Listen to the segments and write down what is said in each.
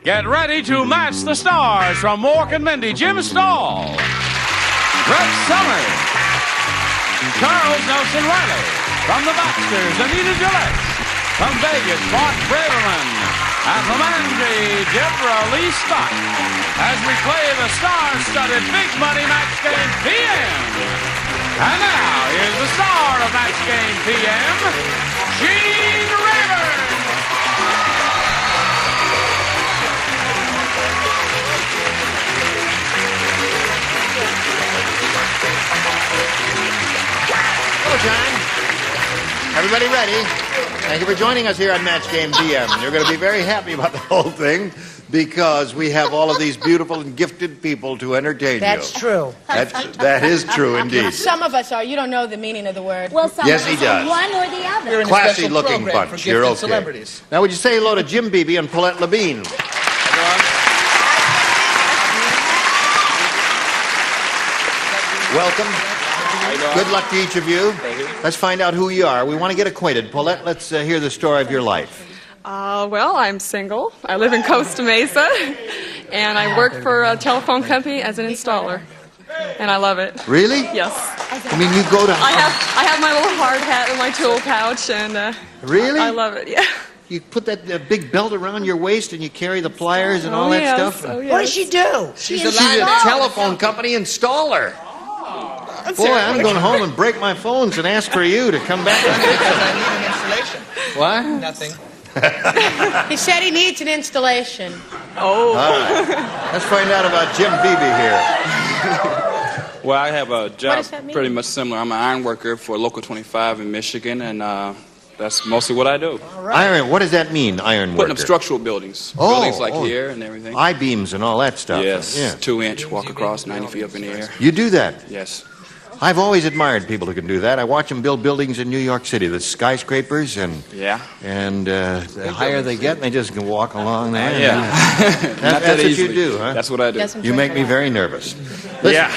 Get ready to match the stars from Mork and Mindy. Jim Staahl, Rex Summers, Charles Nelson Reilly. From the Baxters, Anita, Gillette. From Vegas, Bart, Braverman. And from Andy, Debralee as we play the star-studded Big Money Match Game PM. And now, here's the star of Match Game PM, Gene Rayburn. Hello, John. Everybody ready? Thank you for joining us here on Match Game PM. You're going to be very happy about the whole thing because we have all of these beautiful and gifted people to entertain That's you. true. That is true indeed. Some of us are. You don't know the meaning of the word. Well, some Yes, of he us does. are one or the other. You're in a Classy special looking program bunch. for You're gifted okay. celebrities. Now, would you say hello to Jim Beebe and Paulette Labine? Welcome. Good luck to each of you. Let's find out who you are. We want to get acquainted. Paulette, let's hear the story of your life. Well, I'm single. I live in Costa Mesa, and I work for a telephone company as an installer, and I love it. Really? Yes. I mean, you go to... I have my little hard hat in my tool pouch, and Really? I love it. Yeah. You put that big belt around your waist and you carry the pliers and all that yes. stuff? Oh, yes. What does she do? She's a telephone company installer. Boy, I'm going home and break my phones and ask for you to come back. Because I need an installation. What? Nothing. He said he needs an installation. Oh. All right. Let's find out about Jim Beebe here. Well, I have a job does that mean? pretty much similar. I'm an iron worker for Local 25 in Michigan, and that's mostly what I do. Iron, what does that mean, iron worker? Putting up structural buildings. Oh, Buildings like oh. here and everything. I-beams and all that stuff. Yes, Yeah. 2-inch walk across, 90 feet up in the air. You do that? Yes. I've always admired people who can do that. I watch them build buildings in New York City, the skyscrapers, and Yeah. the higher they get, they just can walk along there. Yeah. That's what you do, huh? That's what I do. Doesn't You drink make a me lot. very nervous. Listen, Yeah.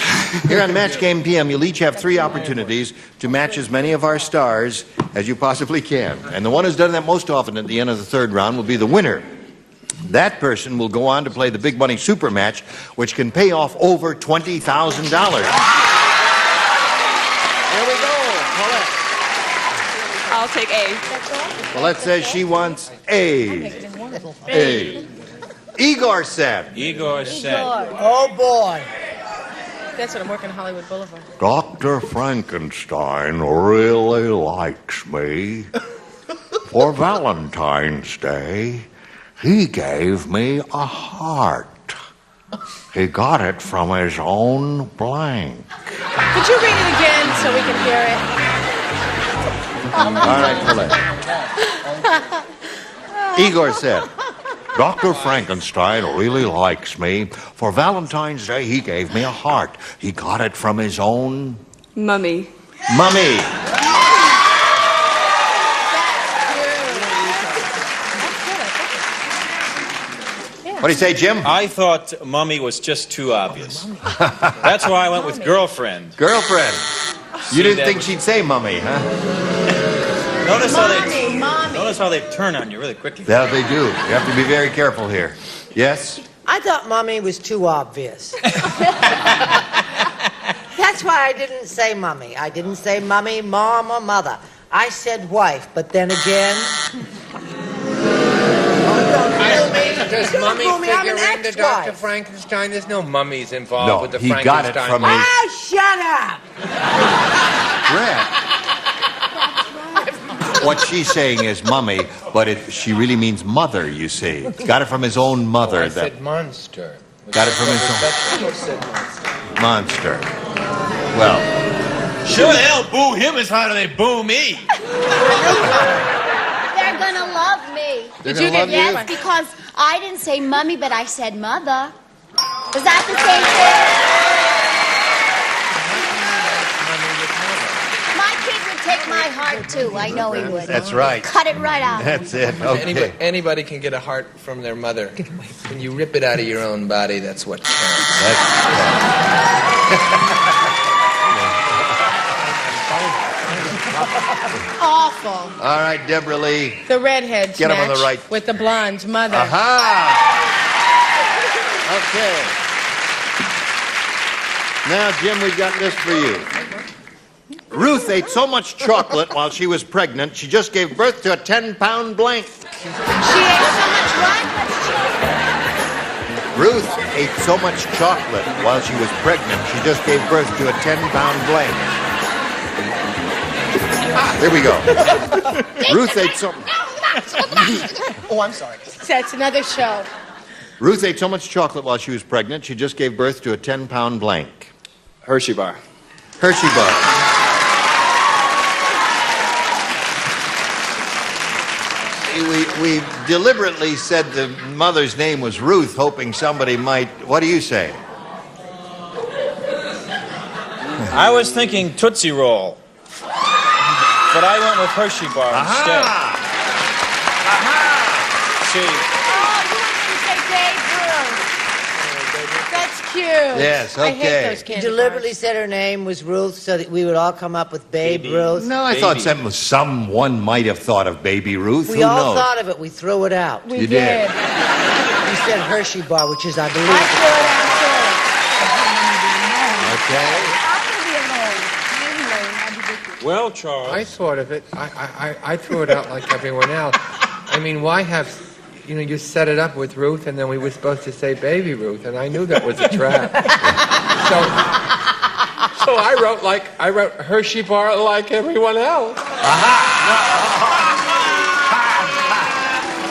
here on Match Game PM, you'll each have 3 opportunities to match as many of our stars as you possibly can. And the one who's done that most often at the end of the 3rd round will be the winner. That person will go on to play the Big Money Super Match, which can pay off over $20,000. Here we go, Paulette. I'll take A. Paulette says she wants A. Igor said. Igor. Oh, boy. That's what I'm working on Hollywood Boulevard. Dr. Frankenstein really likes me. For Valentine's Day, he gave me a heart. He got it from his own blank. Could you read it again so we can hear it? All right, Paulette. Igor said, Dr. Frankenstein really likes me. For Valentine's Day, he gave me a heart. He got it from his own... Mummy. Mummy. What do you say, Jim? I thought Mummy was just too obvious. That's why I went with girlfriend. Girlfriend. You didn't that think was- she'd say mummy, huh? Notice how they turn on you really quickly. Yeah, they do. You have to be very careful here. Yes? I thought Mommy was too obvious. That's why I didn't say Mummy. I didn't say Mummy, Mom, or Mother. I said wife, but then again... Does Don't Mummy fool me, I'm figure an into ex-wife. Dr. Frankenstein? There's no mummies involved No, with the he Frankenstein. got it from his... Oh, shut up! Brett. What she's saying is mummy, but she really means mother, you see. Got it from his own mother. I said monster. Got it from his own... Monster. Well... Sure the hell boo him as hard as they boo me. They're gonna love me. Did you get Yes, because I didn't say mummy, but I said mother. Is that the same thing? My kid would take my heart too. I know he would. That's right. Cut it right out. That's it. Okay. Anybody can get a heart from their mother. When you rip it out of your own body, that's what counts. Awful. All right, Debralee. The redheads Get 'em on match the right. with the blonde's mother. Aha! Okay. Now, Jim, we've got this for you. Ruth ate so much chocolate while she was pregnant, she just gave birth to a 10-pound blank. She ate so much what? Ruth ate so much chocolate while she was pregnant, she just gave birth to a 10-pound blank. Here we go. Ruth ate so... Oh, I'm sorry. That's another show. Ruth ate so much chocolate while she was pregnant, she just gave birth to a 10-pound blank. Hershey bar. Hershey bar. We deliberately said the mother's name was Ruth, hoping somebody might... What do you say? I was thinking Tootsie Roll, but I went with Hershey bar instead. See, That's cute. Yes, I hate okay. those You candy deliberately bars. said her name was Ruth so that we would all come up with Babe Ruth. No, I thought someone might have thought of Baby Ruth. We Who all knows? thought of it. We threw it out. We You did. You said Hershey bar, which is, I believe... I threw it out Okay. well, Charles. I thought of it. I threw it out like everyone else. I mean, why have, you set it up with Ruth, and then we were supposed to say Baby Ruth, and I knew that was a trap. So I wrote Hershey bar like everyone else.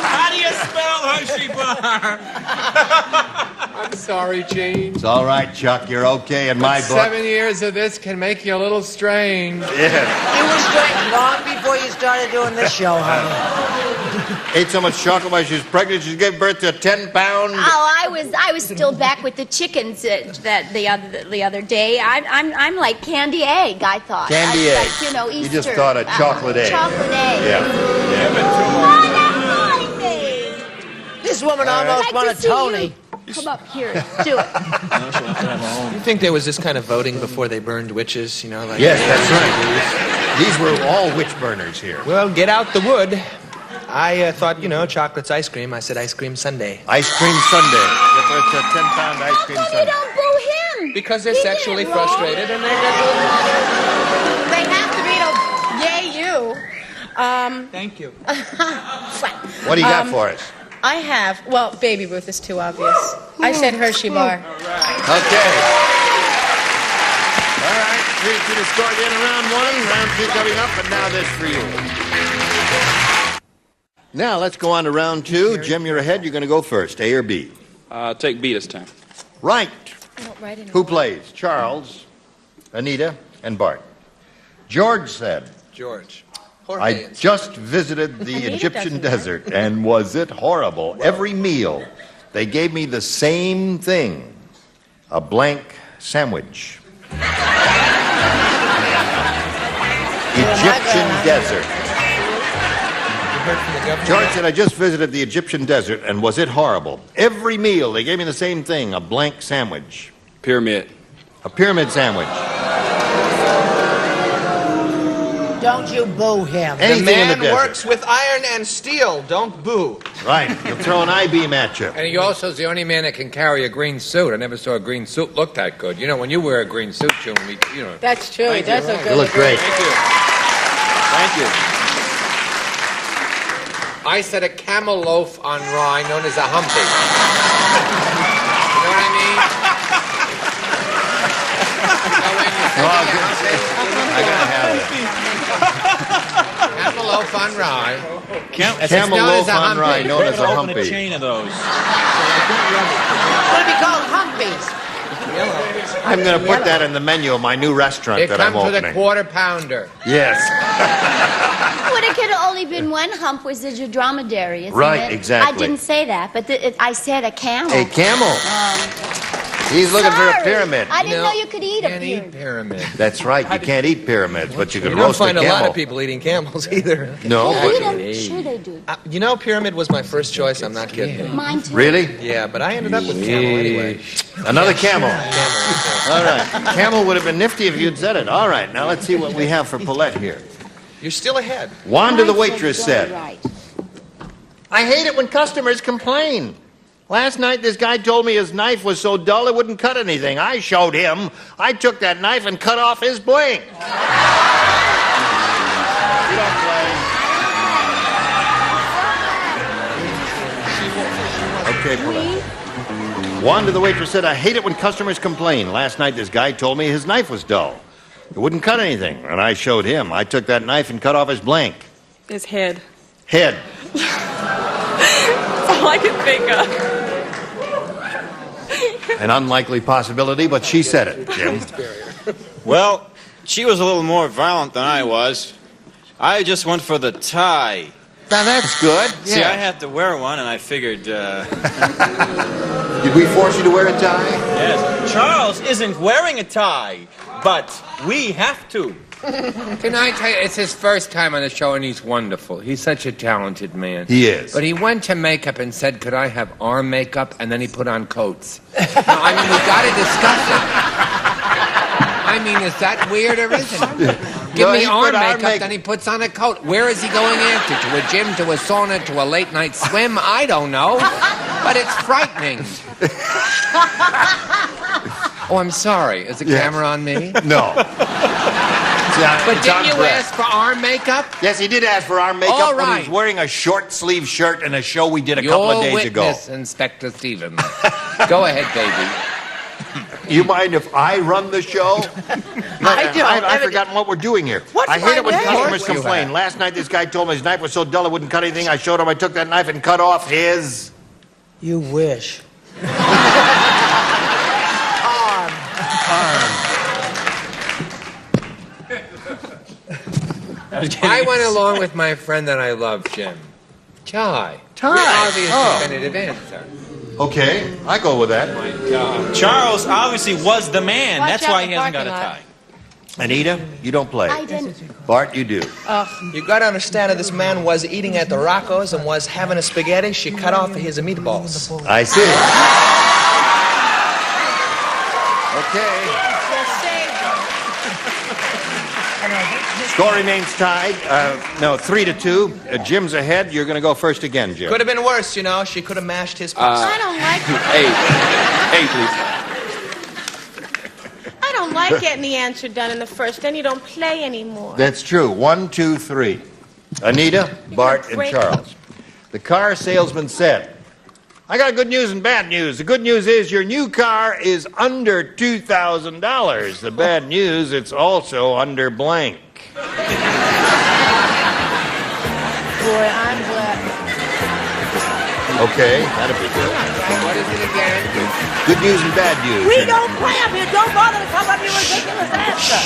How do you spell Hershey bar? I'm sorry, Gene. It's all right, Chuck. You're okay in my book. 7 years of this can make you a little strange. Yeah. You were straight long before you started doing this show, honey. Ate so much chocolate while she was pregnant, she gave birth to a 10-pound... Oh, I was still back with the chickens that the other day. I'm like candy egg, I thought. Candy egg. Like, Easter. You just thought a chocolate egg. Chocolate egg. Yeah. This woman almost won a Tony. Come up here, do it. You think there was this kind of voting before they burned witches, like... Yes, that's right. These were all witch burners here. Well, get out the wood. I thought, chocolate's ice cream. I said ice cream sundae. Ice cream sundae. Give birth to a 10-pound ice cream You sundae. don't boo him. Because they're He sexually did it wrong. frustrated and they They have to be to yay you. Thank you. What do you got for us? I have, Baby Ruth is too obvious. I said Hershey bar. Okay. All right. 3-2 to score again in round one. Round two coming up, and now this for you. Now let's go on to round two. Jim, you're ahead. You're going to go first. A or B? Take B this time. Right. I don't write in Who plays? Charles, Anita, and Bart. George said, George. I just visited the Egyptian desert, and was it horrible? Every meal, they gave me the same thing, a blank sandwich. Egyptian desert. George said, I just visited the Egyptian desert, and was it horrible? Every meal, they gave me the same thing, a blank sandwich. Pyramid. A pyramid sandwich. Don't you boo him. Anything The in the man desert. works with iron and steel. Don't boo. Right, you'll throw an I-beam at you. And he also is the only man that can carry a green suit. I never saw a green suit look that good. When you wear a green suit, June, That's true. He does look good. You look great. Thank you. Thank you. I said a camel loaf on rye known as a humpy. You know what I mean? I gotta have it. Camel loaf on rye. Camel known loaf as a on rye, humpy. known as a Open a humpy. chain of those. What do we call humpies? I'm going to put that in the menu of my new restaurant It that I'm comes with a opening. quarter pounder. Yes. Would it could have only been one hump, was it a dromedary, isn't Right, it? exactly. I didn't say that, but I said a camel. A camel. He's looking for a Sorry. pyramid. I didn't know you could eat a Can't pyramid. eat pyramid. That's right. You can't eat pyramids, but you can You don't roast a find a camel. lot of people eating camels either. No, Eat but 'em. Sure they do. Pyramid was my first choice. I'm not kidding. Mine too. really? Yeah, but I ended up with camel anyway. Another camel. Camel. All right. Camel would have been nifty if you'd said it. All right. Now let's see what we have for Paulette here. You're still ahead. Wanda the Mine waitress said said, right. I hate it when customers complain. Last night, this guy told me his knife was so dull it wouldn't cut anything. I showed him. I took that knife and cut off his bling. You don't play. Okay, Paulette. Juan to the waitress said, I hate it when customers complain. Last night, this guy told me his knife was dull. It wouldn't cut anything. And I showed him. I took that knife and cut off his blank. His head. Head. That's all I can think of. An unlikely possibility, but she said it, Jim. Well, she was a little more violent than I was. I just went for the tie. Now, that's good. See, I had to wear one, and I figured... Did we force you to wear a tie? Yes. Charles isn't wearing a tie, but we have to. Can I tell you, it's his first time on the show, and he's wonderful. He's such a talented man. He is. But he went to makeup and said, could I have arm makeup? And then he put on coats. Now, I mean, we've got to discuss it. I mean, is that weird or isn't it? Give me arm makeup, then he puts on a coat. Where is he going after? To a gym, to a sauna, to a late-night swim? I don't know. But it's frightening. Oh, I'm sorry. Is the camera on me? No. But didn't you ask for arm makeup? Yes, he did ask for arm makeup, All but he right. was wearing a short-sleeve shirt in a show we did a couple of days ago. Your witness, Inspector Stevens. Go ahead, baby. You mind if I run the show? I've forgotten what we're doing here. I hate it when customers complain. Last night, this guy told me his knife was so dull it wouldn't cut anything. I showed him. I took that knife and cut off his... You wish. I went along with my friend that I love, Jim. Tie. Obvious definitive answer. Okay, I go with that. My God. Charles obviously was the man. Watch That's out, why he the hasn't got a parking lot. tie. Anita, you don't play. I didn't. Bart, you do. You gotta understand that this man was eating at the Rocco's and was having a spaghetti. She cut off his meatballs. I see. Okay. Score remains tied. 3-2. Jim's ahead. You're going to go first again, Jim. Could have been worse, you know. She could have mashed his pussy. I don't like it. Hey, please. I don't like getting the answer done in the first. Then you don't play anymore. That's true. 1, 2, 3. Anita, Bart, and Charles. The car salesman said, I got good news and bad news. The good news is your new car is under $2,000. The bad news, it's also under blank. Boy, I'm glad. Okay, that'll be good. What is it again? Good news and bad news. We don't play up here. Don't bother to come up with your ridiculous answer.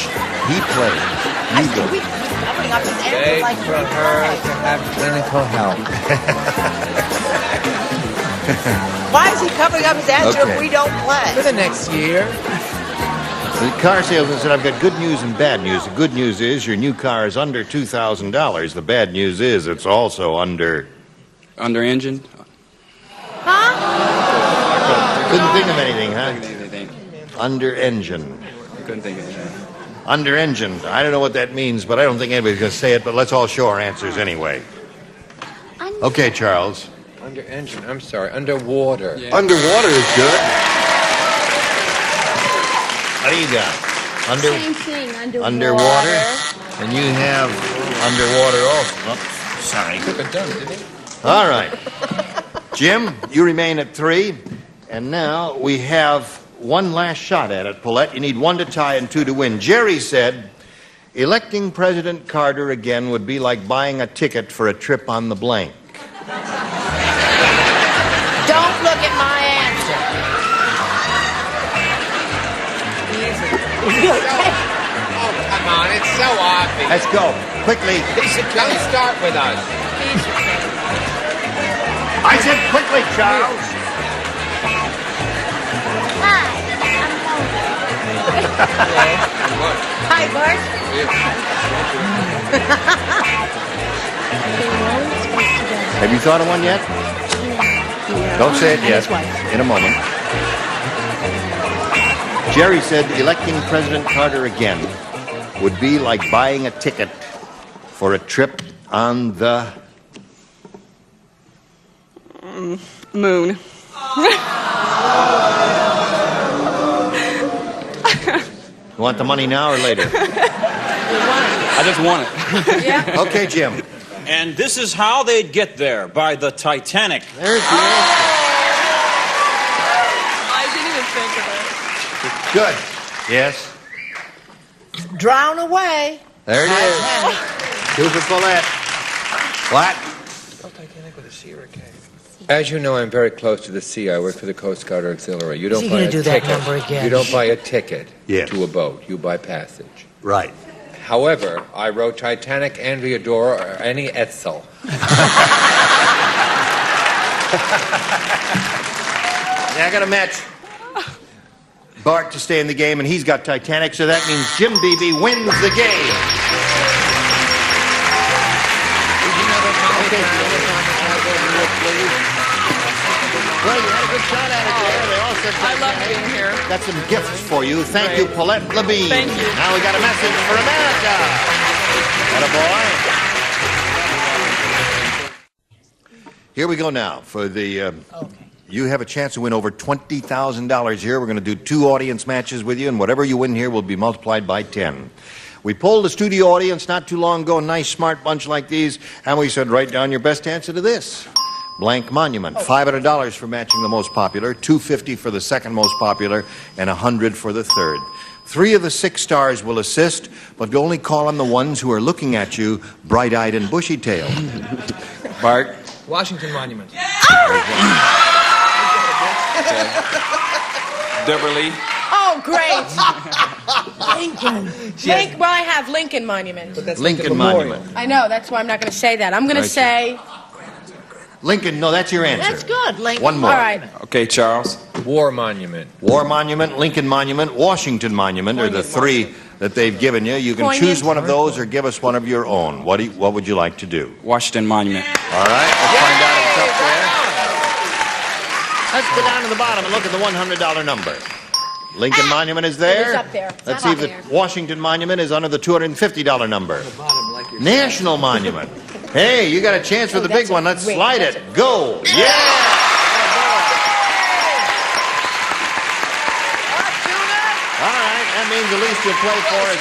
He plays. I said he's covering up his answer Beg like for her to have clinical help. Why is he covering up his answer if we don't For play? the next year. The car salesman said, I've got good news and bad news. The good news is your new car is under $2,000. The bad news is it's also under... Under engine? Huh? Couldn't think of anything, huh? Anything. Under engine. Couldn't think of anything. Under engine. I don't know what that means, but I don't think anybody's going to say it, but let's all show our answers anyway. Okay, Charles. Under engine, I'm sorry, underwater. Yeah. Underwater is good. What do you got? Same thing, Underwater. And you have underwater also. Oh, sorry. Took it done, didn't he? All right. Jim, you remain at 3. And now we have one last shot at it. Paulette, you need 1 to tie and 2 to win. Jerry said, electing President Carter again would be like buying a ticket for a trip on the blank. Don't look at my answer. Oh, come on, it's so obvious. Let's go. Quickly. Don't start with us. I said quickly, Charles. Hi, Bart. Have you thought of one yet? Don't say it yet. In a moment. Jerry said electing President Carter again would be like buying a ticket for a trip on the... Moon. You want the money now or later? I just want it. Yeah. Okay, Jim. And this is how they'd get there, by the Titanic. There's the answer. I didn't even think of it. Good. Yes. Drown away. There it is. Two for Paulette. What? Titanic with a C or a K? As you know, I'm very close to the sea. I work for the Coast Guard Auxiliary. You don't he buy gonna a do that ticket. number again? You don't buy a ticket Yes. to a boat. You buy passage. Right. However, I wrote Titanic, Andreador, or any Etzel. Yeah, I got to match Bart to stay in the game, and he's got Titanic, so that means Jim Beebe wins the game. Well, you had a good shot at it there. They all said I love being here. got some gifts for you. Thank you, Paulette Levine. Thank you. Now we got a message for America. Attaboy. Here we go now for the... You have a chance to win over $20,000 here. We're going to do 2 audience matches with you, and whatever you win here will be multiplied by 10. We polled the studio audience not too long ago, a nice, smart bunch like these, and we said, write down your best answer to this. Blank monument. $500 for matching the most popular, $250 for the second most popular, and $100 for the third. 3 of the 6 stars will assist, but only call on the ones who are looking at you bright-eyed and bushy-tailed. Bart? Washington Monument. Debralee. Oh, great. Lincoln. Well, I have Lincoln Monument. That's Lincoln Monument. I know, that's why I'm not going to say that. I'm going to say... Lincoln, no, that's your answer. That's good, Lincoln. One more. All right. Okay, Charles. War Monument. War Monument, Lincoln Monument, Washington Monument are the 3 that they've given you. You can Poignant. choose one of those or give us one of your own. What would you like to do? Washington Monument. All right, let's find out if it's up there. Let's go down to the bottom and look at the $100 number. Lincoln Monument is there. It is up there. It's Let's not see if up the Washington Monument is under the $250 number. National Monument. Hey, you got a chance for the big one. Let's slide it. Go. Yeah! All right, that means the least you'll play for is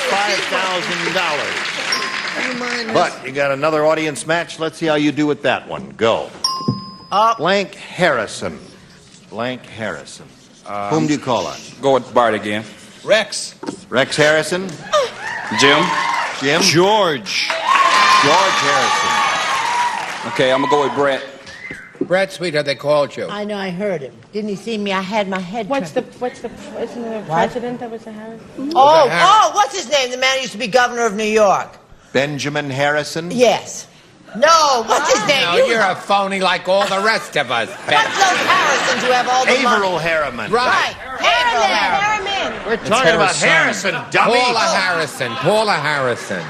$5,000. But you got another audience match. Let's see how you do with that one. Go. Blank Harrison. Blank Harrison. Whom do you call on? Go with Bart again. Rex. Rex Harrison. Jim. Jim. George. George Harrison. Okay, I'm going to go with Brett. Brett, sweetheart, they called you. I know, I heard him. Didn't he see me? I had my head What's turned. isn't there a president that was a Harris? Oh, what's his name? The man who used to be governor of New York. Benjamin Harrison. Yes. No, what's his name? No, you're a phony like all the rest of us. What's those Harrisons who have all the money? Averill Harriman. Right. Averill Harriman. We're talking about Harrison, dummy. Paula Harrison. Paula Harrison.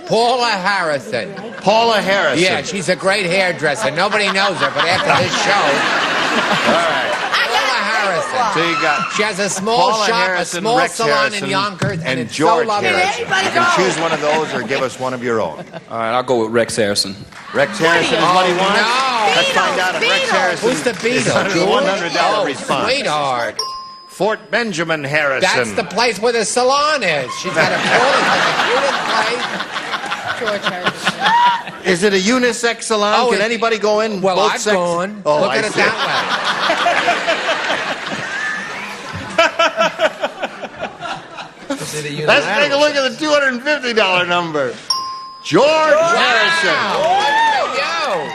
Paula Harrison. Paula Harrison. Yeah, she's a great hairdresser. Nobody knows her, but after this show... All right. Paula Harrison. So you got She has a small Paula shop, Harrison, a small Rex salon Harrison, in Yonkers, and it's George so lovely. Harrison. You can choose one of those or give us one of your own. All right, I'll go with Rex Harrison. Rex Harrison is what he wants? No. Let's find out if Rex Harrison Who's the is Beatles? under the $100 response. Sweetheart. Fort Benjamin Harrison. That's the place where the salon is. She's got a George Harrison. Is it a unisex salon? Oh, Can anybody go in? Well, both I've sex? gone. Oh, Look I at it see. that Let's take a look at the $250 number. George Harrison.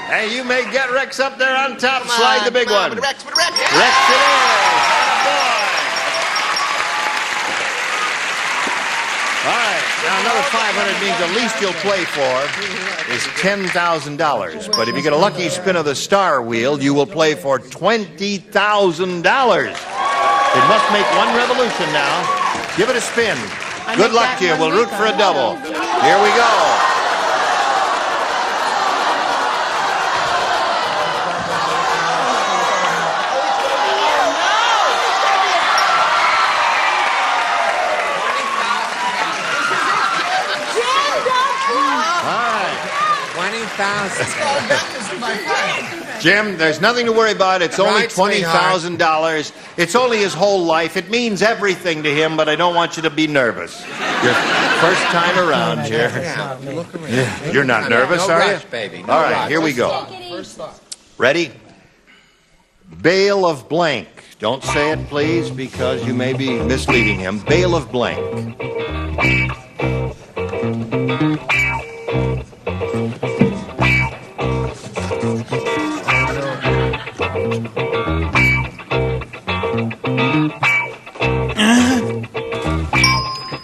Hey, you may get Rex up there on top. Slide the big one. Rex it is. Attaboy. All right, now another $500 means the least you'll play for is $10,000. But if you get a lucky spin of the star wheel, you will play for $20,000. It must make one revolution now. Give it a spin. Good luck to you. We'll root for a double. Here we go. $20,000. Jim, there's nothing to worry about. It's only Right, $20,000. It's only his whole life. It means everything to him, but I don't want you to be nervous. Your first time around here. Yeah, look around. Yeah. You're not nervous, no are rush, you? baby. No All right, rush. here we go. Ready? Bale of blank. Don't say it, please, because you may be misleading him. Bale of blank.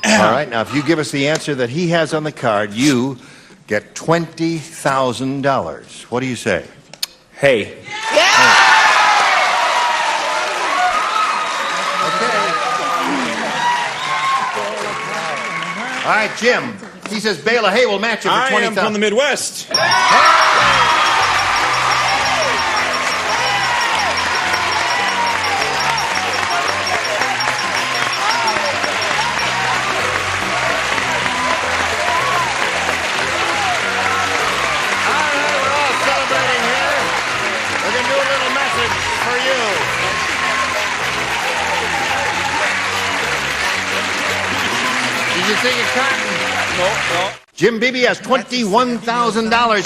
All right, now if you give us the answer that he has on the card, you get $20,000. What do you say? Hey. All right, Jim. He says Bale of hay will match it for $20,000. I am from the Midwest. You think of cotton? No. Jim Beebe has $21,000.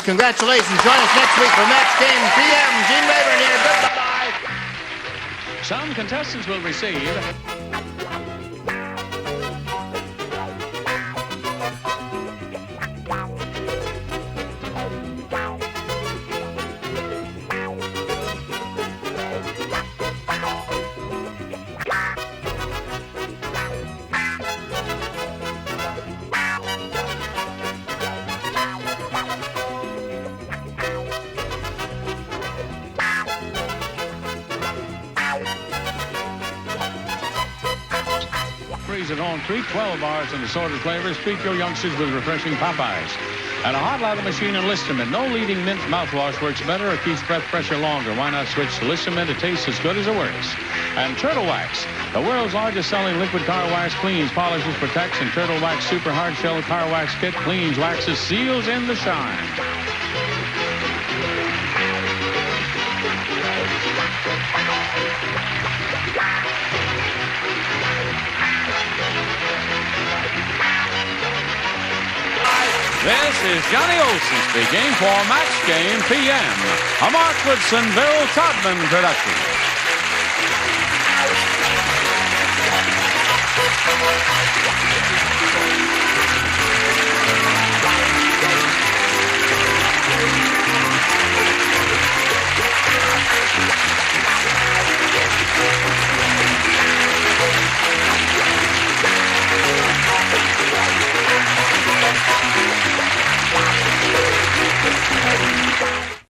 Congratulations. Join us next week for Match Game PM. Gene Rayburn here. Goodbye. Some contestants will receive at Home Treat, 12 bars and assorted flavors. Treat your youngsters with refreshing Popeyes. And a hot ladder machine and Listermint. No leading mint mouthwash works better or keeps breath fresher longer. Why not switch to Listermint? It tastes as good as it works. And Turtle Wax, the world's largest selling liquid car wax, cleans, polishes, protects, and Turtle Wax Super Hard Shell Car Wax Kit cleans, waxes, seals in the shine. This is Johnny Olson speaking for Match Game PM, a Mark Woodson-Bill Todman production.